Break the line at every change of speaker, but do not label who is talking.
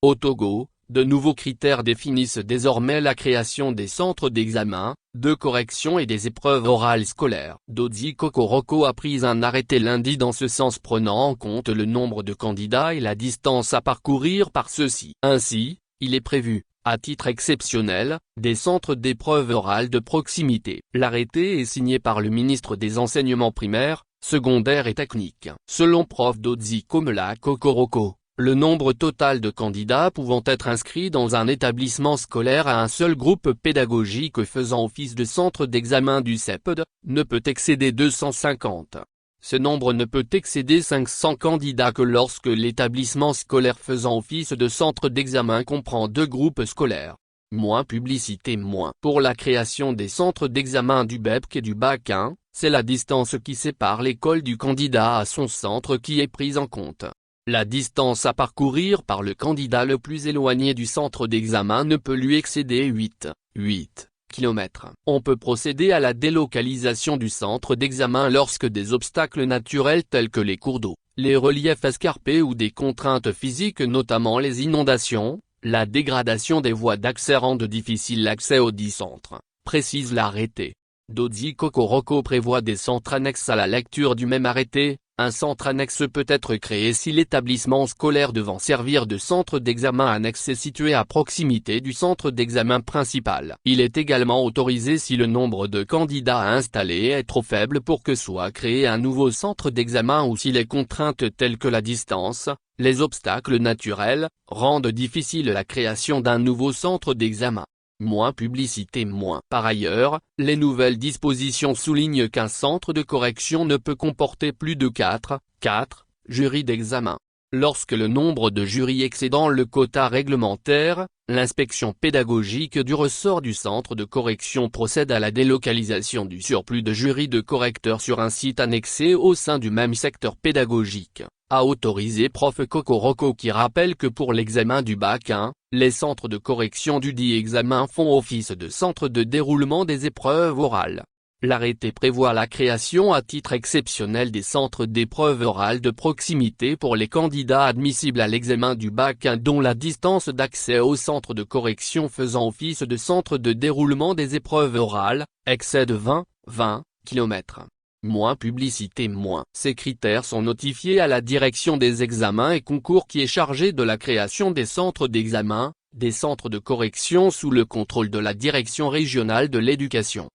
Au Togo, de nouveaux critères définissent désormais la création des centres d'examen, de correction et des épreuves orales scolaires. Dodi Kokoroko a pris un arrêté lundi dans ce sens, prenant en compte le nombre de candidats et la distance à parcourir par ceux-ci. Ainsi, il est prévu, à titre exceptionnel, des centres d'épreuves orales de proximité. L'arrêté est signé par le ministre des Enseignements primaires, secondaires et techniques. Selon Prof Dodi Komela Kokoroko, le nombre total de candidats pouvant être inscrits dans un établissement scolaire à un seul groupe pédagogique faisant office de centre d'examen du CEPD, ne peut excéder 250. Ce nombre ne peut excéder 500 candidats que lorsque l'établissement scolaire faisant office de centre d'examen comprend 2 groupes scolaires. Moins publicité moins. Pour la création des centres d'examen du BEPC et du Bac 1, c'est la distance qui sépare l'école du candidat à son centre qui est prise en compte. La distance à parcourir par le candidat le plus éloigné du centre d'examen ne peut lui excéder 8 km. On peut procéder à la délocalisation du centre d'examen lorsque des obstacles naturels tels que les cours d'eau, les reliefs escarpés ou des contraintes physiques notamment les inondations, la dégradation des voies d'accès rendent difficile l'accès aux 10 centres, précise l'arrêté. Dodi Kokoroko prévoit des centres annexes à la lecture du même arrêté. Un centre annexe peut être créé si l'établissement scolaire devant servir de centre d'examen annexe est situé à proximité du centre d'examen principal. Il est également autorisé si le nombre de candidats à installer est trop faible pour que soit créé un nouveau centre d'examen ou si les contraintes telles que la distance, les obstacles naturels, rendent difficile la création d'un nouveau centre d'examen. Moins publicité moins. Par ailleurs, les nouvelles dispositions soulignent qu'un centre de correction ne peut comporter plus de 4 jurys d'examen. Lorsque le nombre de jurys excédant le quota réglementaire, l'inspection pédagogique du ressort du centre de correction procède à la délocalisation du surplus de jurys de correcteurs sur un site annexé au sein du même secteur pédagogique, a autorisé Prof Kokoroko, qui rappelle que pour l'examen du Bac 1, les centres de correction du dit examen font office de centre de déroulement des épreuves orales. L'arrêté prévoit la création à titre exceptionnel des centres d'épreuves orales de proximité pour les candidats admissibles à l'examen du Bac 1 dont la distance d'accès au centre de correction faisant office de centre de déroulement des épreuves orales excède 20 km. Moins publicité moins. Ces critères sont notifiés à la direction des examens et concours qui est chargée de la création des centres d'examen, des centres de correction sous le contrôle de la direction régionale de l'éducation.